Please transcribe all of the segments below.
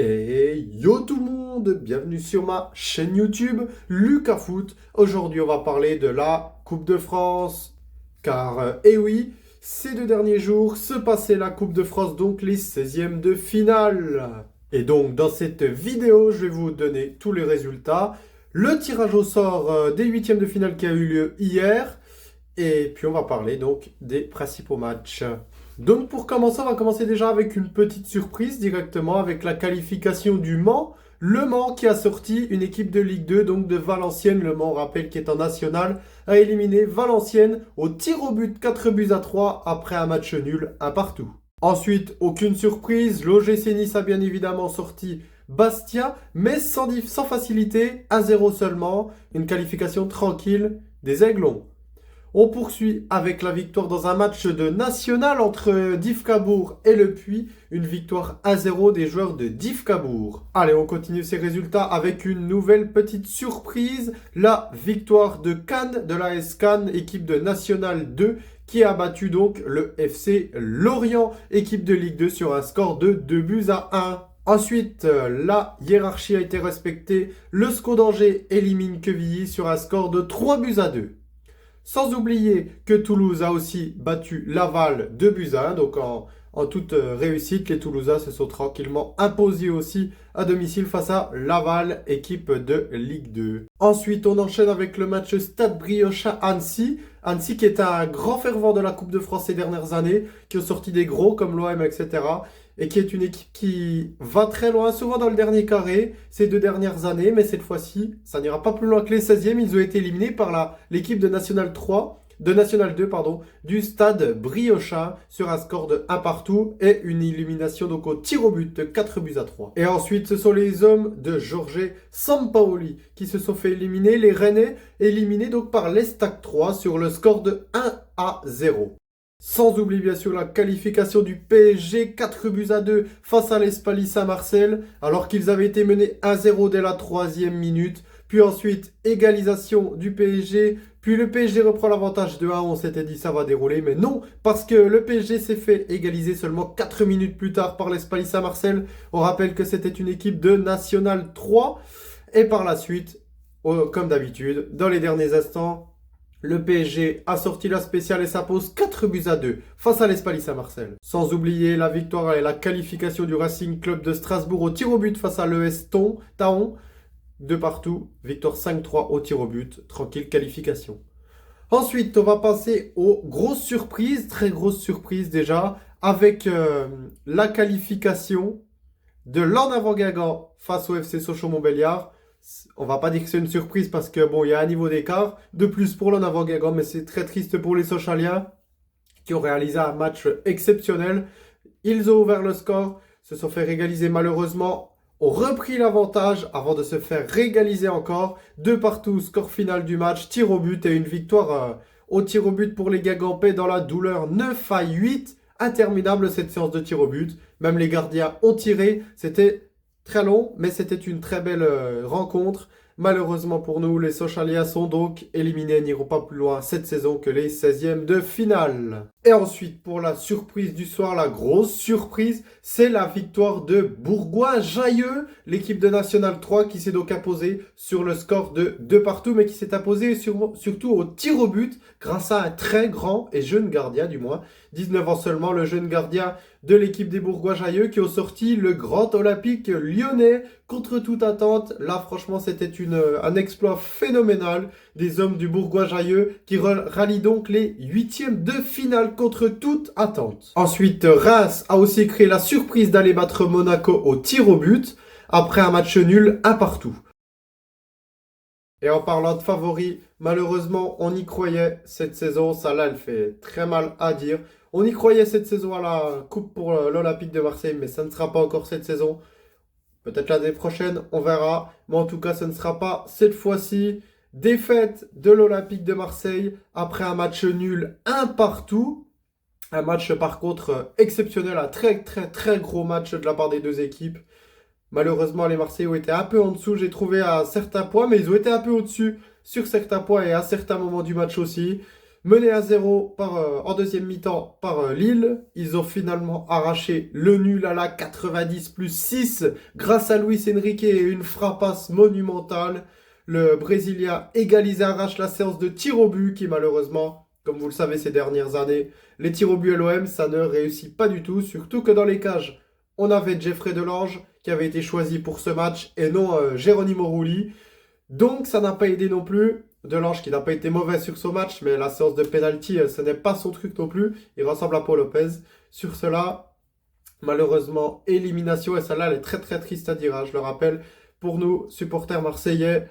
Et yo tout le monde, bienvenue sur ma chaîne YouTube Lucas Foot. Aujourd'hui on va parler de la Coupe de France. Car, eh oui, ces 2 derniers jours se passait la Coupe de France, donc les 16e de finale. Et donc dans cette vidéo, je vais vous donner tous les résultats. Le tirage au sort des 8e de finale qui a eu lieu hier. Et puis on va parler donc des principaux matchs. Donc pour commencer, on va commencer déjà avec une petite surprise directement avec la qualification du Mans. Le Mans qui a sorti une équipe de Ligue 2, donc de Valenciennes. Le Mans, on rappelle, qui est en national, a éliminé Valenciennes au tir au but 4-3 après un match nul, un partout. Ensuite, aucune surprise, l'OGC Nice a bien évidemment sorti Bastia, mais sans facilité, 1-0 seulement, une qualification tranquille des Aiglons. On poursuit avec la victoire dans un match de national entre Div Cabourg et Le Puy. Une victoire 1-0 des joueurs de Div Cabourg. Allez, on continue ces résultats avec une nouvelle petite surprise. La victoire de Cannes, de l'AS Cannes, équipe de National 2, qui a battu donc le FC Lorient, équipe de Ligue 2, sur un score de 2-1. Ensuite, la hiérarchie a été respectée. Le SCO d'Angers élimine Quevilly sur un score de 3-2. Sans oublier que Toulouse a aussi battu Laval 2-1. Donc en toute réussite, les Toulousains se sont tranquillement imposés aussi à domicile face à Laval, équipe de Ligue 2. Ensuite, on enchaîne avec le match Stade Briochin-Annecy. Annecy qui est un grand fervent de la Coupe de France ces dernières années, qui ont sorti des gros comme l'OM, etc. Et qui est une équipe qui va très loin, souvent dans le dernier carré, ces 2 dernières années. Mais cette fois-ci, ça n'ira pas plus loin que les 16e. Ils ont été éliminés par l'équipe de National 3, de National 2, pardon, du Stade Briochin sur un score de 1 partout et une élimination donc au tir au but de 4-3. Et ensuite, ce sont les hommes de Jorge Sampaoli qui se sont fait éliminer. Les Rennais éliminés donc par l'Estac 3 sur le score de 1-0. Sans oublier bien sûr la qualification du PSG 4-2 face à l'Espali Saint-Marcel, alors qu'ils avaient été menés 1-0 dès la 3e minute. Puis ensuite, égalisation du PSG. Puis le PSG reprend l'avantage de 1. On s'était dit ça va dérouler, mais non, parce que le PSG s'est fait égaliser seulement 4 minutes plus tard par l'Espali Saint-Marcel. On rappelle que c'était une équipe de National 3. Et par la suite, comme d'habitude, dans les derniers instants, le PSG a sorti la spéciale et s'impose 4-2 face à l'Espali Saint-Marcel. Sans oublier la victoire et la qualification du Racing Club de Strasbourg au tir au but face à l'ES Taon. De partout, victoire 5-3 au tir au but, tranquille qualification. Ensuite, on va passer aux grosses surprises, très grosses surprises déjà, avec la qualification de l'En Avant Guingamp face au FC Sochaux-Montbéliard. On va pas dire que c'est une surprise parce que bon, il y a un niveau d'écart de plus pour l'En Avant Guingamp, mais c'est très triste pour les Sochaliens qui ont réalisé un match exceptionnel. Ils ont ouvert le score, se sont fait régaliser malheureusement, ont repris l'avantage avant de se faire régaliser encore. 2 partout, score final du match, tir au but et une victoire au tir au but pour les Guingampais dans la douleur 9-8. Interminable cette séance de tir au but. Même les gardiens ont tiré. C'était très long, mais c'était une très belle rencontre. Malheureusement pour nous, les Sochaliens sont donc éliminés et n'iront pas plus loin cette saison que les 16e de finale. Et ensuite, pour la surprise du soir, la grosse surprise, c'est la victoire de Bourgoin-Jallieu, l'équipe de National 3 qui s'est donc imposée sur le score de 2 partout, mais qui s'est imposée surtout au tir au but grâce à un très grand et jeune gardien du moins. 19 ans seulement, le jeune gardien de l'équipe des Bourgoin-Jallieu qui ont sorti le grand Olympique lyonnais contre toute attente. Là, franchement, c'était un exploit phénoménal des hommes du Bourgoin-Jallieu qui rallient donc les 8e de finale contre toute attente. Ensuite, Reims a aussi créé la surprise d'aller battre Monaco au tir au but après un match nul 1 partout. Et en parlant de favoris, malheureusement, on y croyait cette saison. Ça là, elle fait très mal à dire. On y croyait cette saison à la coupe pour l'Olympique de Marseille, mais ça ne sera pas encore cette saison. Peut-être l'année prochaine, on verra. Mais en tout cas, ce ne sera pas cette fois-ci. Défaite de l'Olympique de Marseille après un match nul 1 partout. Un match par contre exceptionnel, un très très très gros match de la part des deux équipes. Malheureusement, les Marseillais ont été un peu en dessous, j'ai trouvé à certains points, mais ils ont été un peu au-dessus sur certains points et à certains moments du match aussi. Menés à 0 en deuxième mi-temps par Lille, ils ont finalement arraché le nul à la 90 plus 6 grâce à Luis Enrique et une frappasse monumentale. Le Brésilien égalise et arrache la séance de tir au but qui malheureusement, comme vous le savez ces dernières années, les tirs au but à l'OM, ça ne réussit pas du tout, surtout que dans les cages, on avait Jeffrey Delange qui avait été choisi pour ce match et non Geronimo Rulli. Donc ça n'a pas aidé non plus. Delange qui n'a pas été mauvais sur son match, mais la séance de penalty, ce n'est pas son truc non plus. Il ressemble à Paul Lopez. Sur cela, malheureusement, élimination. Et celle-là, elle est très très triste à dire, hein, je le rappelle, pour nous, supporters marseillais,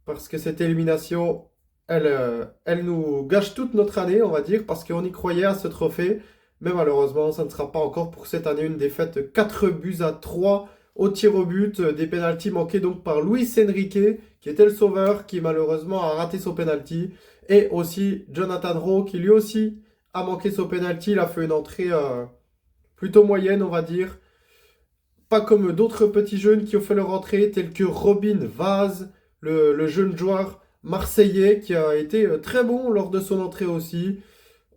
parce que cette élimination, elle nous gâche toute notre année, on va dire, parce qu'on y croyait à ce trophée. Mais malheureusement, ça ne sera pas encore pour cette année une défaite 4-3 au tir au but, des pénaltys manqués donc par Luis Enrique, qui était le sauveur, qui malheureusement a raté son pénalty, et aussi Jonathan Rowe, qui lui aussi a manqué son pénalty. Il a fait une entrée plutôt moyenne, on va dire. Pas comme d'autres petits jeunes qui ont fait leur entrée, tels que Robin Vaz, le jeune joueur marseillais, qui a été très bon lors de son entrée aussi.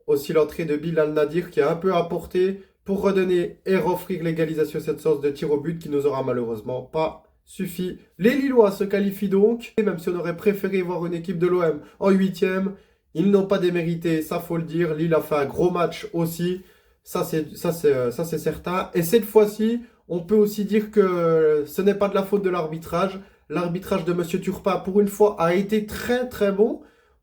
Aussi l'entrée de Bilal Nadir, qui a un peu apporté pour redonner et offrir l'égalisation cette séance de tir au but qui nous aura malheureusement pas suffi. Les Lillois se qualifient donc, et même si on aurait préféré voir une équipe de l'OM en huitième, ils n'ont pas démérité, ça faut le dire. Lille a fait un gros match aussi, ça c'est certain. Et cette fois-ci, on peut aussi dire que ce n'est pas de la faute de l'arbitrage. L'arbitrage de Monsieur Turpin, pour une fois, a été très très bon,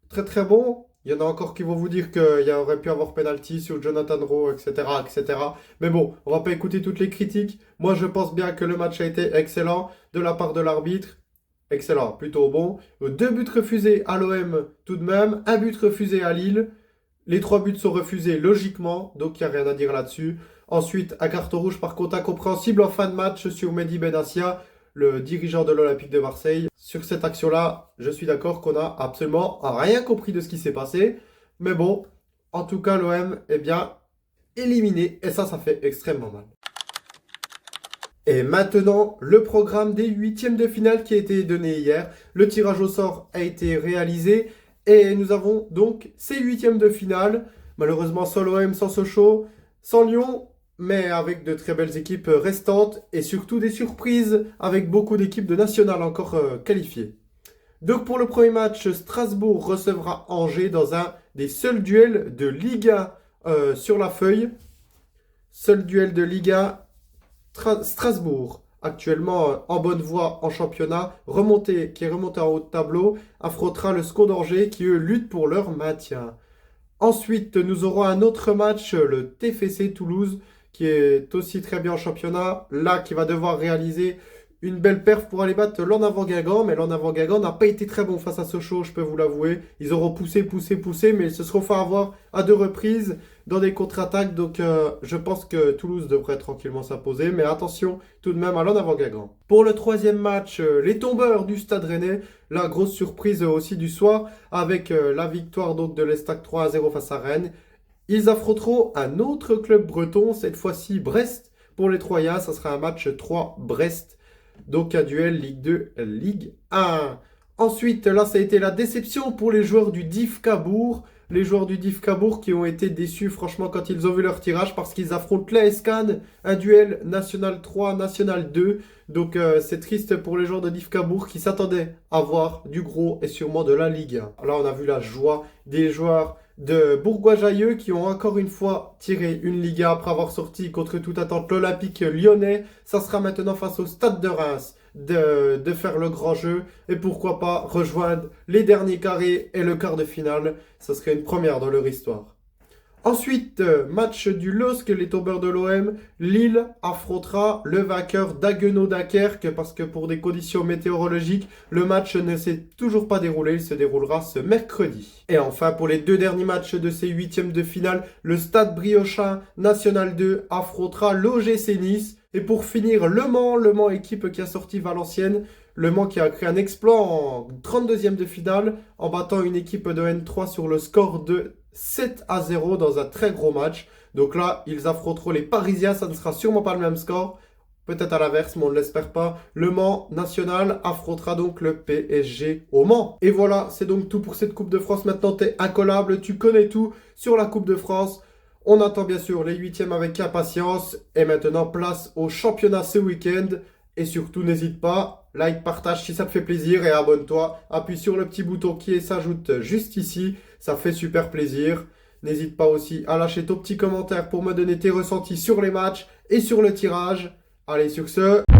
très très bon. Il y en a encore qui vont vous dire qu'il y aurait pu avoir penalty sur Jonathan Rowe, etc., etc. Mais bon, on va pas écouter toutes les critiques. Moi, je pense bien que le match a été excellent de la part de l'arbitre. Excellent, plutôt bon. 2 buts refusés à l'OM tout de même. 1 but refusé à Lille. Les 3 buts sont refusés logiquement, donc il n'y a rien à dire là-dessus. Ensuite, un carton rouge par contre incompréhensible en fin de match sur Mehdi Benassia, le dirigeant de l'Olympique de Marseille. Sur cette action-là, je suis d'accord qu'on n'a absolument rien compris de ce qui s'est passé. Mais bon, en tout cas, l'OM est bien éliminé. Et ça fait extrêmement mal. Et maintenant, le programme des huitièmes de finale qui a été donné hier. Le tirage au sort a été réalisé. Et nous avons donc ces huitièmes de finale. Malheureusement, sans l'OM, sans Sochaux, sans Lyon, mais avec de très belles équipes restantes et surtout des surprises avec beaucoup d'équipes de nationales encore qualifiées. Donc pour le premier match, Strasbourg recevra Angers dans un des seuls duels de Ligue 1 sur la feuille. Seul duel de Ligue 1, Strasbourg, actuellement en bonne voie en championnat, qui est remonté en haut de tableau, affrontera le SCO d'Angers qui eux luttent pour leur maintien. Ensuite, nous aurons un autre match, le TFC Toulouse, qui est aussi très bien en championnat, là qui va devoir réaliser une belle perf pour aller battre l'En Avant Guingamp, mais l'En Avant Guingamp n'a pas été très bon face à Sochaux, je peux vous l'avouer. Ils auront poussé, mais ils se seront fait avoir à 2 reprises dans des contre-attaques, donc je pense que Toulouse devrait tranquillement s'imposer, mais attention tout de même à l'En Avant Guingamp. Pour le troisième match, les tombeurs du Stade Rennais, la grosse surprise aussi du soir, avec la victoire donc de l'Estac 3-0 face à Rennes. Ils affronteront un autre club breton, cette fois-ci Brest. Pour les Troyens, ça sera un match 3-Brest. Donc un duel Ligue 2, Ligue 1. Ensuite, là, ça a été la déception pour les joueurs du DIF Cabourg. Les joueurs du DIF Cabourg qui ont été déçus, franchement, quand ils ont vu leur tirage, parce qu'ils affrontent l'AS Cannes, un duel National 3, National 2. Donc c'est triste pour les joueurs de DIF Cabourg qui s'attendaient à voir du gros et sûrement de la Ligue 1. Là, on a vu la joie des joueurs de Bourgois-Jallieu qui ont encore une fois tiré une Liga après avoir sorti contre toute attente l'Olympique lyonnais. Ça sera maintenant face au Stade de Reims de faire le grand jeu et pourquoi pas rejoindre les derniers carrés et le quart de finale. Ça serait une première dans leur histoire. Ensuite, match du LOSC, les tombeurs de l'OM. Lille affrontera le vainqueur d'Haguenau-Dunkerque parce que pour des conditions météorologiques, le match ne s'est toujours pas déroulé. Il se déroulera ce mercredi. Et enfin, pour les 2 derniers matchs de ces huitièmes de finale, le Stade Briochin National 2 affrontera l'OGC Nice. Et pour finir, Le Mans équipe qui a sorti Valenciennes. Le Mans qui a créé un exploit en 32e de finale en battant une équipe de N3 sur le score de 7-0 dans un très gros match. Donc là, ils affronteront les Parisiens. Ça ne sera sûrement pas le même score. peut-être à l'inverse, mais on ne l'espère pas. Le Mans National affrontera donc le PSG au Mans. Et voilà, c'est donc tout pour cette Coupe de France. Maintenant, t'es incollable, tu connais tout sur la Coupe de France. On attend bien sûr les huitièmes avec impatience. Et maintenant, place au championnat ce week-end. Et surtout, n'hésite pas, like, partage si ça te fait plaisir et abonne-toi. Appuie sur le petit bouton qui s'ajoute juste ici. Ça fait super plaisir. N'hésite pas aussi à lâcher ton petit commentaire pour me donner tes ressentis sur les matchs et sur le tirage. Allez, sur ce...